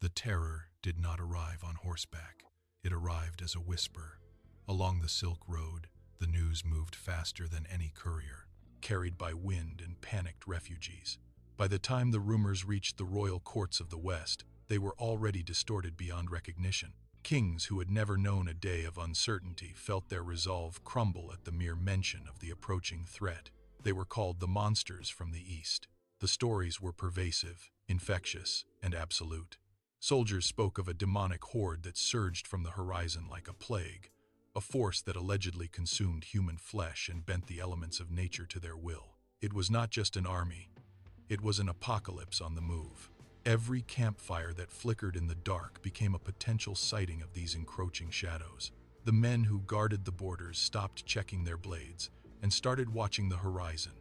The terror did not arrive on horseback. It arrived as a whisper. Along the Silk Road, the news moved faster than any courier, carried by wind and panicked refugees. By the time the rumors reached the royal courts of the West, they were already distorted beyond recognition. Kings who had never known a day of uncertainty felt their resolve crumble at the mere mention of the approaching threat. They were called the monsters from the East. The stories were pervasive, infectious, and absolute. Soldiers spoke of a demonic horde that surged from the horizon like a plague, a force that allegedly consumed human flesh and bent the elements of nature to their will. It was not just an army, it was an apocalypse on the move. Every campfire that flickered in the dark became a potential sighting of these encroaching shadows. The men who guarded the borders stopped checking their blades and started watching the horizon,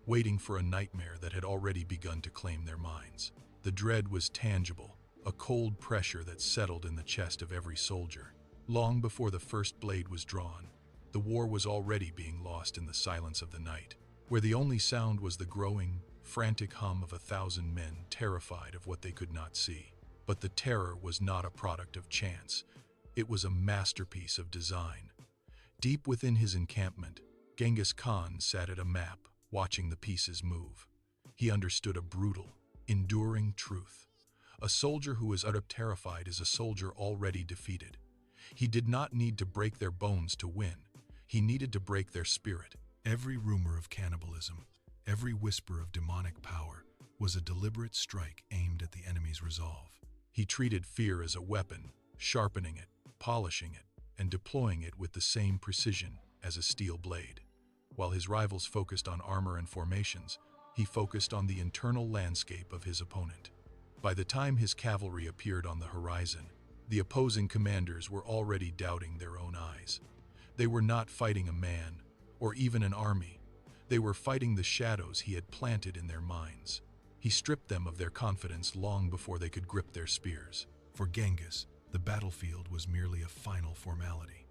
waiting for a nightmare that had already begun to claim their minds. The dread was tangible, a cold pressure that settled in the chest of every soldier. Long before the first blade was drawn, the war was already being lost in the silence of the night, where the only sound was the growing, frantic hum of 1,000 men terrified of what they could not see. But the terror was not a product of chance. It was a masterpiece of design. Deep within his encampment, Genghis Khan sat at a map, watching the pieces move. He understood a brutal, enduring truth. A soldier who is terrified is a soldier already defeated. He did not need to break their bones to win. He needed to break their spirit. Every rumor of cannibalism, every whisper of demonic power, was a deliberate strike aimed at the enemy's resolve. He treated fear as a weapon, sharpening it, polishing it, and deploying it with the same precision as a steel blade. While his rivals focused on armor and formations, he focused on the internal landscape of his opponent. By the time his cavalry appeared on the horizon, the opposing commanders were already doubting their own eyes. They were not fighting a man, or even an army. They were fighting the shadows he had planted in their minds. He stripped them of their confidence long before they could grip their spears. For Genghis, the battlefield was merely a final formality.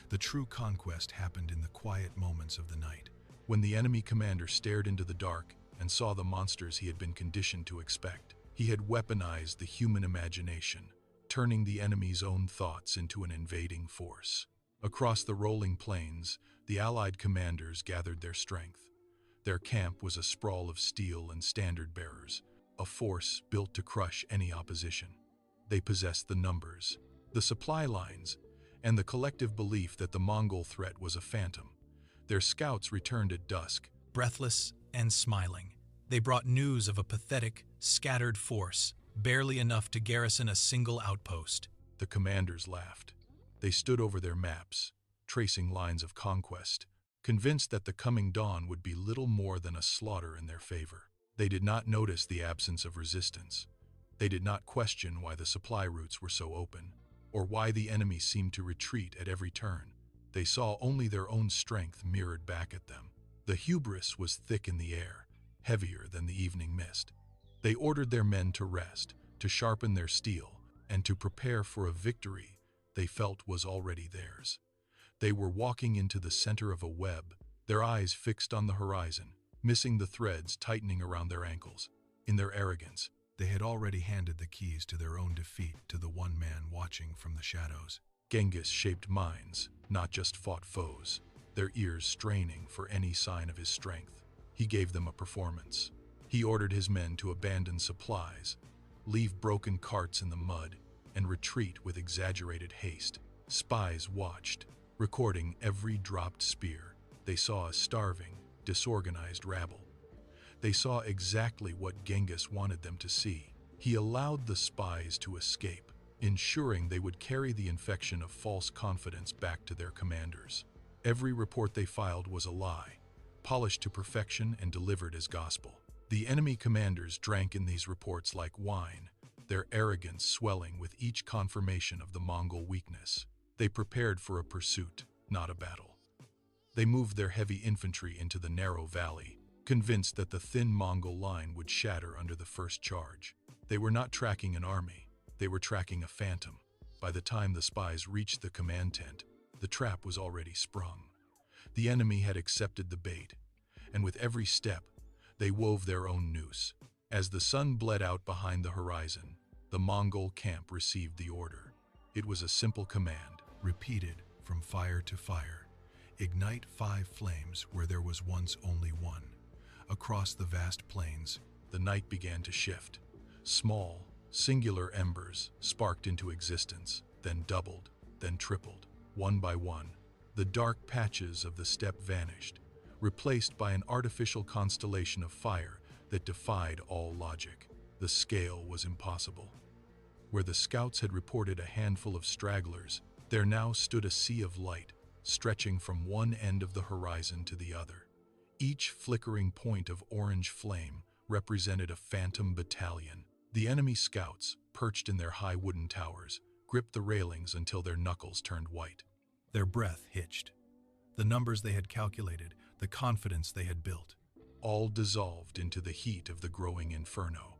The true conquest happened in the quiet moments of the night, when the enemy commander stared into the dark and saw the monsters he had been conditioned to expect. He had weaponized the human imagination, turning the enemy's own thoughts into an invading force. Across the rolling plains, the Allied commanders gathered their strength. Their camp was a sprawl of steel and standard bearers, a force built to crush any opposition. They possessed the numbers, the supply lines, and the collective belief that the Mongol threat was a phantom. Their scouts returned at dusk, breathless and smiling. They brought news of a pathetic, scattered force, barely enough to garrison a single outpost. The commanders laughed. They stood over their maps, tracing lines of conquest, convinced that the coming dawn would be little more than a slaughter in their favor. They did not notice the absence of resistance. They did not question why the supply routes were so open, or why the enemy seemed to retreat at every turn. They saw only their own strength mirrored back at them. The hubris was thick in the air, heavier than the evening mist. They ordered their men to rest, to sharpen their steel, and to prepare for a victory they felt was already theirs. They were walking into the center of a web, their eyes fixed on the horizon, missing the threads tightening around their ankles. In their arrogance, they had already handed the keys to their own defeat to the one man watching from the shadows. Genghis shaped minds, not just fought foes, their ears straining for any sign of his strength. He gave them a performance. He ordered his men to abandon supplies, leave broken carts in the mud, and retreat with exaggerated haste. Spies watched, recording every dropped spear. They saw a starving, disorganized rabble. They saw exactly what Genghis wanted them to see. He allowed the spies to escape, ensuring they would carry the infection of false confidence back to their commanders. Every report they filed was a lie, polished to perfection and delivered as gospel. The enemy commanders drank in these reports like wine, their arrogance swelling with each confirmation of the Mongol weakness. They prepared for a pursuit, not a battle. They moved their heavy infantry into the narrow valley, convinced that the thin Mongol line would shatter under the first charge. They were not tracking an army, they were tracking a phantom. By the time the spies reached the command tent, the trap was already sprung. The enemy had accepted the bait, and with every step, they wove their own noose. As the sun bled out behind the horizon, The Mongol camp received the order. It was a simple command, repeated from fire to fire. Ignite 5 flames where there was once only one. Across the vast plains, the night began to shift. Small, singular embers sparked into existence, then doubled, then tripled. One by one, the dark patches of the steppe vanished, replaced by an artificial constellation of fire that defied all logic. The scale was impossible. Where the scouts had reported a handful of stragglers, there now stood a sea of light, stretching from one end of the horizon to the other. Each flickering point of orange flame represented a phantom battalion. The enemy scouts, perched in their high wooden towers, gripped the railings until their knuckles turned white. Their breath hitched. The numbers they had calculated, the confidence they had built, all dissolved into the heat of the growing inferno.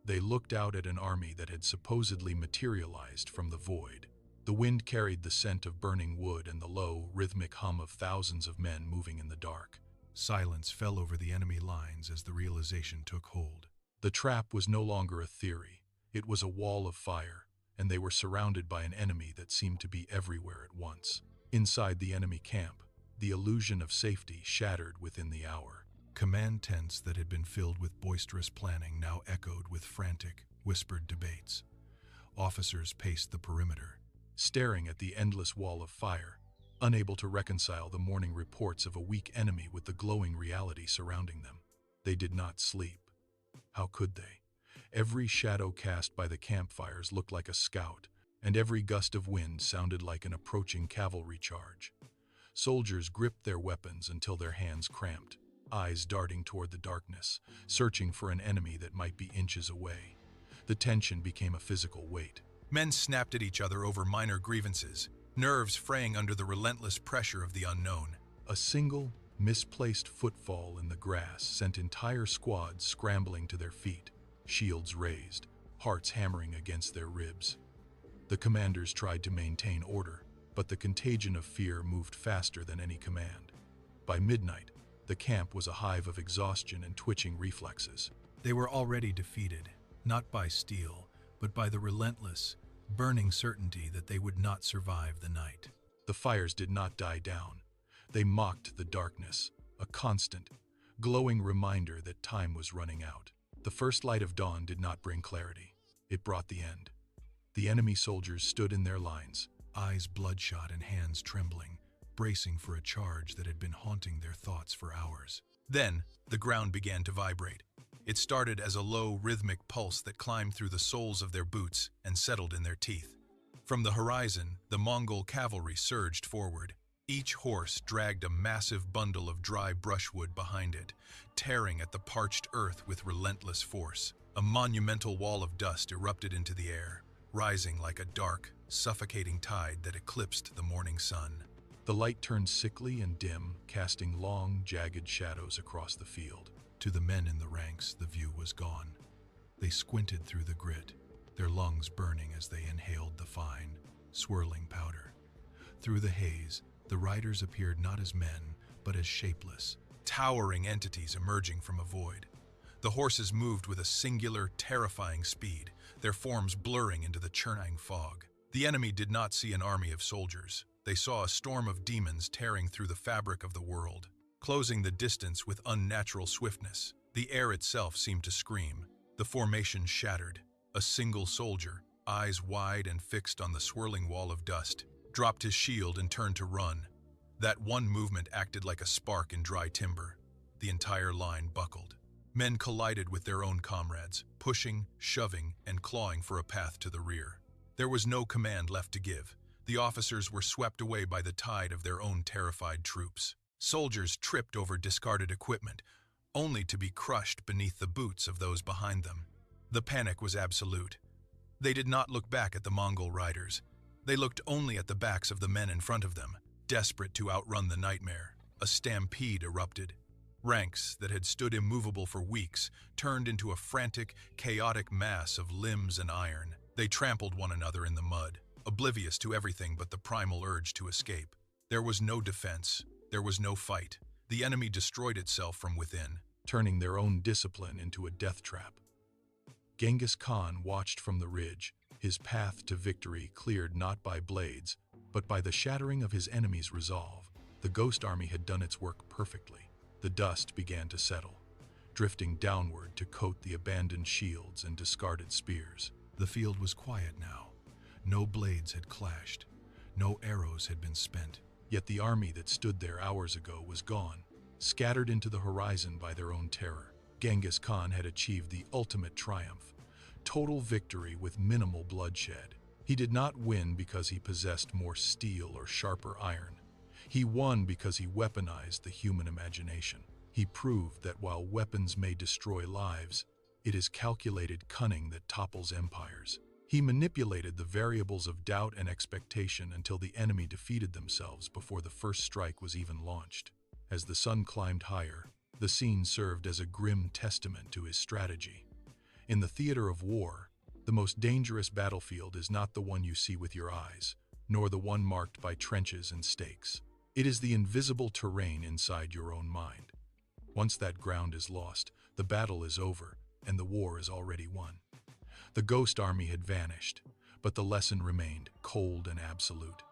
They looked out at an army that had supposedly materialized from the void. The wind carried the scent of burning wood and the low, rhythmic hum of thousands of men moving in the dark. Silence fell over the enemy lines as the realization took hold. The trap was no longer a theory. It was a wall of fire, and they were surrounded by an enemy that seemed to be everywhere at once. Inside the enemy camp, the illusion of safety shattered within the hour. Command tents that had been filled with boisterous planning now echoed with frantic, whispered debates. Officers paced the perimeter, staring at the endless wall of fire, unable to reconcile the morning reports of a weak enemy with the glowing reality surrounding them. They did not sleep. How could they? Every shadow cast by the campfires looked like a scout, and every gust of wind sounded like an approaching cavalry charge. Soldiers gripped their weapons until their hands cramped, eyes darting toward the darkness, searching for an enemy that might be inches away. The tension became a physical weight. Men snapped at each other over minor grievances, nerves fraying under the relentless pressure of the unknown. A single, misplaced footfall in the grass sent entire squads scrambling to their feet, shields raised, hearts hammering against their ribs. The commanders tried to maintain order, but the contagion of fear moved faster than any command. By midnight, the camp was a hive of exhaustion and twitching reflexes. They were already defeated, not by steel, but by the relentless, burning certainty that they would not survive the night. The fires did not die down. They mocked the darkness, a constant, glowing reminder that time was running out. The first light of dawn did not bring clarity. It brought the end. The enemy soldiers stood in their lines, eyes bloodshot and hands trembling, bracing for a charge that had been haunting their thoughts for hours. Then, the ground began to vibrate. It started as a low, rhythmic pulse that climbed through the soles of their boots and settled in their teeth. From the horizon, the Mongol cavalry surged forward. Each horse dragged a massive bundle of dry brushwood behind it, tearing at the parched earth with relentless force. A monumental wall of dust erupted into the air, rising like a dark, suffocating tide that eclipsed the morning sun. The light turned sickly and dim, casting long, jagged shadows across the field. To the men in the ranks, the view was gone. They squinted through the grit, their lungs burning as they inhaled the fine, swirling powder. Through the haze, the riders appeared not as men, but as shapeless, towering entities emerging from a void. The horses moved with a singular, terrifying speed, their forms blurring into the churning fog. The enemy did not see an army of soldiers. They saw a storm of demons tearing through the fabric of the world, closing the distance with unnatural swiftness. The air itself seemed to scream. The formation shattered. A single soldier, eyes wide and fixed on the swirling wall of dust, dropped his shield and turned to run. That one movement acted like a spark in dry timber. The entire line buckled. Men collided with their own comrades, pushing, shoving, and clawing for a path to the rear. There was no command left to give. The officers were swept away by the tide of their own terrified troops. Soldiers tripped over discarded equipment, only to be crushed beneath the boots of those behind them. The panic was absolute. They did not look back at the Mongol riders. They looked only at the backs of the men in front of them, desperate to outrun the nightmare. A stampede erupted. Ranks that had stood immovable for weeks turned into a frantic, chaotic mass of limbs and iron. They trampled one another in the mud, oblivious to everything but the primal urge to escape. There was no defense. There was no fight. The enemy destroyed itself from within, turning their own discipline into a death trap. Genghis Khan watched from the ridge, his path to victory cleared not by blades, but by the shattering of his enemy's resolve. The ghost army had done its work perfectly. The dust began to settle, drifting downward to coat the abandoned shields and discarded spears. The field was quiet now. No blades had clashed. No arrows had been spent. Yet the army that stood there hours ago was gone, scattered into the horizon by their own terror. Genghis Khan had achieved the ultimate triumph, total victory with minimal bloodshed. He did not win because he possessed more steel or sharper iron. He won because he weaponized the human imagination. He proved that while weapons may destroy lives, it is calculated cunning that topples empires. He manipulated the variables of doubt and expectation until the enemy defeated themselves before the first strike was even launched. As the sun climbed higher, the scene served as a grim testament to his strategy. In the theater of war, the most dangerous battlefield is not the one you see with your eyes, nor the one marked by trenches and stakes. It is the invisible terrain inside your own mind. Once that ground is lost, the battle is over, and the war is already won. The ghost army had vanished, but the lesson remained, cold and absolute.